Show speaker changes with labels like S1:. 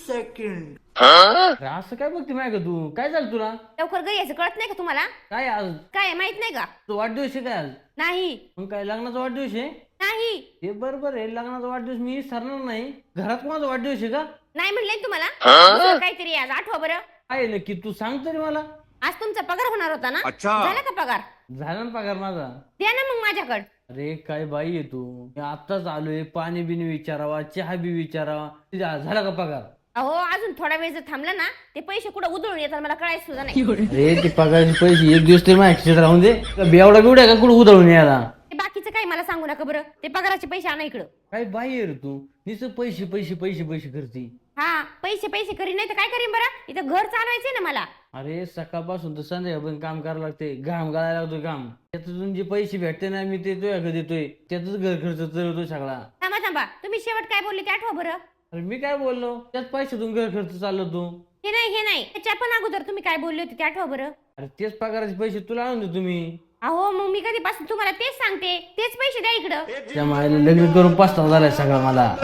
S1: Second.
S2: अरे असं काय बघते माय का तू? काय झालं तुला?
S3: लवकर घरी यायचं कळत नाही का तुम्हाला?
S2: काय आज
S3: काय माहित नाही का?
S2: तो वाढदिवस आहे काय आज?
S3: नाही
S2: मग काय लग्नाचा वाढदिवस आहे?
S3: नाही
S2: ते बरोबर आहे, लग्नाचा वाढदिवस मी सरणार नाही. घरात कोणाचा वाढदिवस आहे का?
S3: नाही म्हणलंय तुम्हाला दुसरं काहीतरी आज आठवा बरं.
S2: काय नक्की तू सांग तरी मला.
S3: आज तुमचा पगार होणार होता ना?
S1: अच्छा.
S3: झाला का पगार?
S2: झाला ना पगार माझा.
S3: द्या ना मग माझ्याकडे.
S2: अरे काय बाई आहे तू. मी आत्ताच आलोय, पाणी बिनी विचारावा, चहा बी विचारावा. तुझा झाला का पगार?
S3: अहो अजून थोडा वेळ जर थांबला ना ते पैसे कुठं उधळून येतात मला कळायचं सुद्धा नाही.
S2: अरे ते पगाराचे पैसे एक दिवस तरी माझ्या खिशात राहून दे. बेवडा बिवड्या का कुठं उधळून यायला?
S3: ते बाकीचं काही मला सांगू नका बरं. ते पगाराचे पैसे आणा इकडं.
S2: काय बाई आहे रे तू. नुसतं पैसे पैसे पैसे पैसे करती.
S3: हा पैसे पैसे करीन नाही तर काय करीन बरं. इथं घर चालवायचंय ना मला.
S2: अरे सकाळपासून तर संध्याकाळपर्यंत काम करावं लागते. घाम गाळायला लागतो काम. त्यातून जे पैसे भेटते ना मी ते तुझ्याकडे देतोय. त्यातच घर खर्च चालवतो सगळा.
S3: थांबा थांबा तुम्ही शेवट काय बोलले ते आठवा बरं.
S2: अरे मी काय बोललो? त्याच पैशातून घर खर्च चालवतो.
S3: हे नाही त्याच्या पण अगोदर तुम्ही काय बोलले होते ते आठवा बरं.
S2: अरे तेच पगाराचे पैसे तुला आणून दे तुम्ही.
S3: अहो मग मी कधीपासून तुम्हाला तेच सांगते तेच पैसे द्या इकडं.
S2: त्या मायला लग्न करून पस्तावा झालाय सगळा मला.